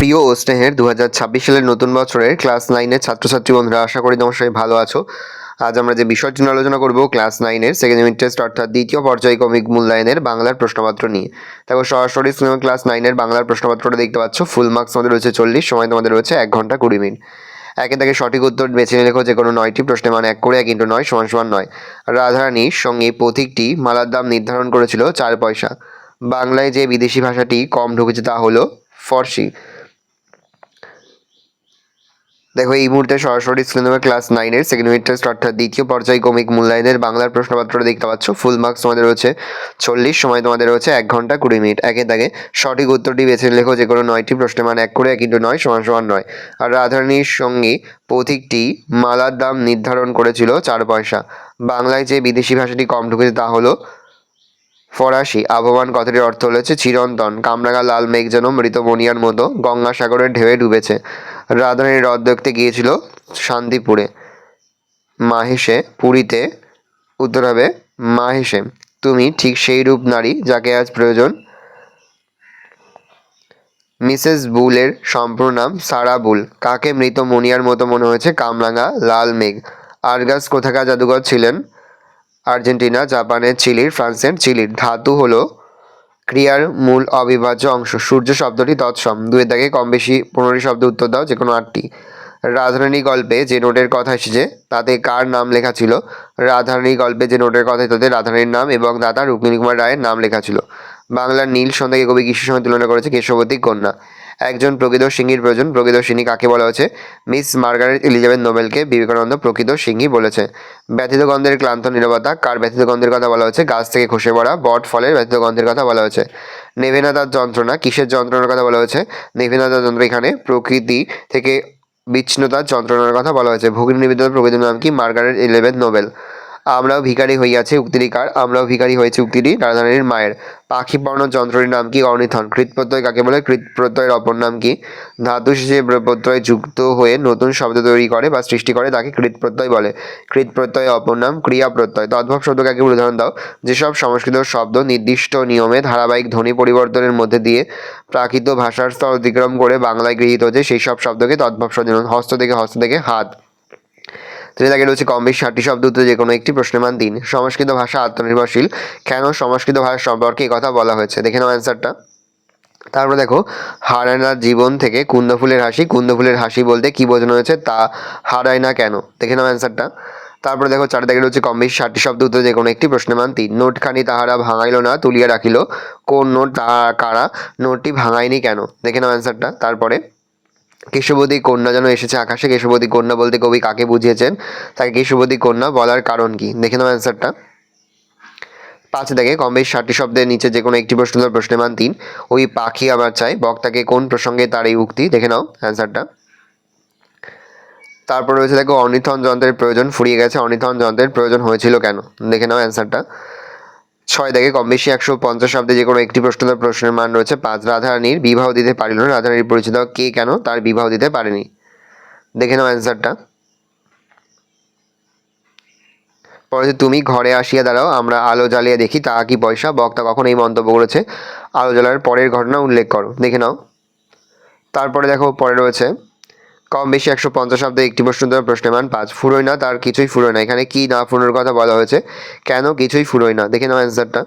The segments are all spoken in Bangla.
প্রিয় ও স্নেহের 2026 সালের নতুন বছরের ক্লাস 9-এর ছাত্রছাত্রী বন্ধুরা, আশা করি তোমার সবাই ভালো আছো। আজ আমরা যে বিষয়টি নিয়ে আলোচনা করব ক্লাস 9-এর সেকেন্ড ইউনিট টেস্ট অর্থাৎ দ্বিতীয় পর্যায়ক্রমিক মূল্যায়নের বাংলার প্রশ্নপত্র নিয়ে। দেখো, সরাসরি স্কুল ক্লাস 9-এর বাংলার প্রশ্নপত্রটা দেখতে পাচ্ছ। ফুল মার্কস আমাদের রয়েছে 40, সময় তোমাদের রয়েছে 1 ঘন্টা 20 মিনিট। একে থেকে সঠিক উত্তর বেছে নিয়ে লেখো যে কোনো 9টি প্রশ্নের মান 1 করে 1 × 9 = 9। রাধারানীর সঙ্গে প্রতীকটি মালার দাম নির্ধারণ করেছিল 4 পয়সা। বাংলায় যে বিদেশি ভাষাটি কম ঢুকেছে তা হলো ফরাসি। দেখো, এই মুহূর্তে সরাসরি স্ক্রিন নাম্বার ক্লাস 9-এর সেকেন্ড ইউনিট টেস্ট অর্থাৎ দ্বিতীয় পর্যায়ক্রমিক মূল্যায়নের বাংলার প্রশ্নপত্রটা দেখতে পাচ্ছ। ফুল মার্কস তোমাদের রয়েছে 40, সময় তোমাদের রয়েছে 1 ঘন্টা 20 মিনিট। একে দাগে সঠিক উত্তরটি বেছে লেখো যে কোনো 9টি প্রশ্নের মান 1 করে 1 × 9 = 9। আর রাধারানীর সঙ্গে প্রতীকটি মালার দাম নির্ধারণ করেছিল 4 পয়সা। বাংলায় যে বিদেশি ভাষাটি কম ঢুকেছে তা হলো ফরাসি। আবহমান কথাটির অর্থ হচ্ছে চিরন্তন। কামরাঙা লাল মেঘ যেন মৃত মনিয়ার মতো গঙ্গাসাগরের ঢেউয়ে ডুবেছে। রাধারানী হ্রদ দেখতে গিয়েছিল শান্তিপুরে। মাহেশে পুরীতে। উত্তর হবে মাহেশে। তুমি ঠিক সেই রূপ নারী যাকে আজ প্রয়োজন। মিসেস বুলের সম্পূর্ণ নাম সারা বুল। কাকে মৃত মনিয়ার মতো মনে হয়েছে? কামরাঙা লাল মেঘ। আর্গাস কোথাকার জাদুঘর ছিলেন? আর্জেন্টিনা, জাপানের, চিলির, ফ্রান্সের চিলির। ধাতু হলো ক্রিয়ার মূল অবিভাজ্য অংশ। সূর্য শব্দটি তৎসম। 2 দাগে কম বেশি 15টি শব্দ উত্তর দাও, যে কোনো 8টি। রাধারানী গল্পে যে নোটের কথা এসেছে তাতে কার নাম লেখা ছিল? রাধারানী গল্পে যে নোটের কথা তাতে রাধারানীর নাম এবং দাদা রুক্মিণী কুমার রায়ের নাম লেখা ছিল। বাংলার নীল সন্ধ্যাকে কবি কিসের সঙ্গে তুলনা করেছে? কেশবতী কন্যা। একজন প্রকৃত সিংহীর প্রয়োজন। প্রকৃত সিংহী কাকে বলা হয়েছে? মিস মার্গারেট এলিজাবেথ নোবেলকে বিবেকানন্দ প্রকৃত সিংহী বলেছে। ব্যথিত গন্ধের ক্লান্ত নীরবতা। কার ব্যথিত গন্ধের কথা বলা হয়েছে? গাছ থেকে খসে পড়া বট ফলের ব্যথিত গন্ধের কথা বলা হয়েছে। নেভে না তার যন্ত্রণা। কিসের যন্ত্রণার কথা বলা হয়েছে? নেভে না তার যন্ত্র এখানে প্রকৃতি থেকে বিচ্ছিন্নতার যন্ত্রণার কথা বলা হয়েছে। ভগিনী নিবেদিতার প্রকৃত নাম কি? Margaret Elizabeth Nobel. আমরাও ভিখারি হইয়াছে উক্তিটি কার? আমরাও ভিখারি হয়েছে উক্তিটি রাধারানীর মায়ের। পাখি পড়ানোর যন্ত্রটির নাম কি? অর্নিথন। কৃৎপ্রত্যয় কাকে বলে? কৃৎপ্রত্যয়ের অপর নাম কি? ধাতু শেষে প্রত্যয় যুক্ত হয়ে নতুন শব্দ তৈরি করে বা সৃষ্টি করে তাকে কৃৎপ্রত্যয় বলে। কৃৎপ্রত্যয়ের অপর নাম ক্রিয়া প্রত্যয়। তদ্ভব শব্দ কাকে বলে? উদাহরণ দাও। যেসব সংস্কৃত শব্দ নির্দিষ্ট নিয়মে ধারাবাহিক ধ্বনি পরিবর্তনের মধ্যে দিয়ে প্রাকৃত ভাষার স্তর অতিক্রম করে বাংলায় গৃহীত হচ্ছে সেই সব শব্দকে তদ্ভব শব্দ। হস্ত থেকে হাত। 3 দাগে রয়েছে কম বেশি 60টি শব্দ উত্তর যে কোনো একটি প্রশ্নের মান 3। সংস্কৃত ভাষা আত্মনির্ভরশীল। কেন সংস্কৃত ভাষা সম্পর্কে এই কথা বলা হয়েছে? দেখে নাও অ্যান্সারটা। তারপরে দেখো, হারায় না জীবন থেকে কুন্দফুলের হাসি। কুন্দফুলের হাসি বলতে কি বোঝানো হয়েছে? তা হারায় না কেন? দেখে নাও অ্যান্সারটা। তারপরে দেখো, 4 দাগে রয়েছে কম বেশি 60টি শব্দ উত্তর যে কোনো একটি প্রশ্নের মান 3। নোটখানি তাহারা ভাঙাইল না তুলিয়া রাখিল। কোন নোট? কারা? নোটটি ভাঙায়নি কেন? দেখে নাও অ্যান্সারটা। তারপরে কেশবতী কন্যা যেন এসেছে আকাশে। কেশবতী কন্যা বলতে কবি কাকে বুঝিয়েছেন? তাকে কেশবতী কন্যা বলার কারণ কি? দেখে নাও অ্যান্সারটা। 5 দাগে কম বেশি 60টি শব্দের নিচে যে কোনো একটি প্রশ্ন প্রশ্নের মান 3। ওই পাখি আবার চাই বক্তাকে কোন প্রসঙ্গে তার এই উক্তি? দেখে নাও অ্যান্সারটা। তারপর রয়েছে দেখো, অর্নিথন যন্ত্রের প্রয়োজন ফুরিয়ে গেছে। অর্নিথন যন্ত্রের প্রয়োজন হয়েছিল কেন? দেখে নাও অ্যান্সারটা। 6 দাগে কম বেশি 150 শব্দে যে কোনো একটি প্রশ্নের মান রয়েছে 5। রাধারানীর বিবাহ দিতে পারিল না। রাধারানীর পরিচিত কে কেন তার বিবাহ দিতে পারেনি? দেখে নাও অ্যান্সারটা। পরে তুমি ঘরে আসিয়া দাঁড়াও, আমরা আলো জ্বালিয়ে দেখি তা কি পয়সা। বক্তা কখন এই মন্তব্য করেছে? আলো জ্বালার পরের ঘটনা উল্লেখ করো। দেখে নাও। তারপরে দেখো, পরে রয়েছে কম বেশি 150 শব্দে একটি প্রশ্নের মান 5। ফুরোয় না তার কিছুই ফুরোয় না। এখানে কি না ফুরোনোর কথা বলা হয়েছে? কেন কিছুই ফুরোয় না? দেখে নাও অ্যান্সারটা।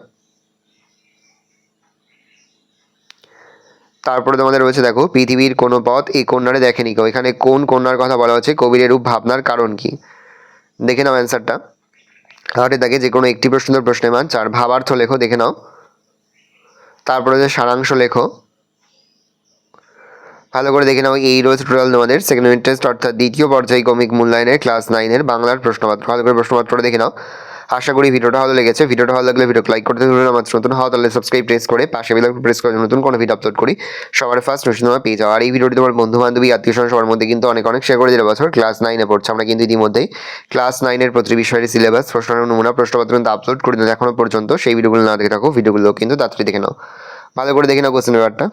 তারপরে তোমাদের রয়েছে দেখো, পৃথিবীর কোনো পথ এই কন্যারে দেখেনি কেউ। এখানে কোন কন্যার কথা বলা হচ্ছে? কবির এরূপ ভাবনার কারণ কি? দেখে নাও অ্যান্সারটা। 8 দাগে যে কোনো একটি প্রশ্নের মান 4। ভাবার্থ লেখো। দেখে নাও। তারপরে যে সারাংশ লেখো। ভালো করে দেখে নাও। এই রয়েছে টোটাল তোমাদের সেকেন্ড ইউনিট টেস্ট অর্থাৎ দ্বিতীয় পর্যায়ক্রমিক মূল্যায়নের ক্লাস 9-এর বাংলার প্রশ্নপত্র। ভালো করে প্রশ্নপত্রটা দেখে নাও। আশা করি ভিডিওটা ভালো লেগেছে। ভিডিওটা ভালো লাগলে ভিডিও লাইক করতে ভুলবেন না। আমার নতুন হওয়া তাহলে সাবস্ক্রাইব প্রেস করে পাশে বেল আইকন প্রেস করে নতুন কোনো ভিডিও আপলোড করি সবার ফার্স্ট নোটিফিকেশন তোমরা পেয়ে যাও। আর এই ভিডিওটি তোমার বন্ধু বান্ধবী আত্মীয় স্বজন সবার মধ্যে কিন্তু অনেক শেয়ার করে দিলে। বছর ক্লাস 9-এ পড়ছে। আমরা কিন্তু ইতিমধ্যেই ক্লাস 9-এর প্রতি বিষয়ের সিলেবাস প্রশ্ন নমুনা প্রশ্নপত্র কিন্তু আপলোড করে দিন এখনো পর্যন্ত। সেই ভিডিওগুলো না দেখে থাকো, ভিডিওগুলো কিন্তু তাড়াতাড়ি দেখে নাও। ভালো করে দেখে নাও কোশ্চেন পেপারটা।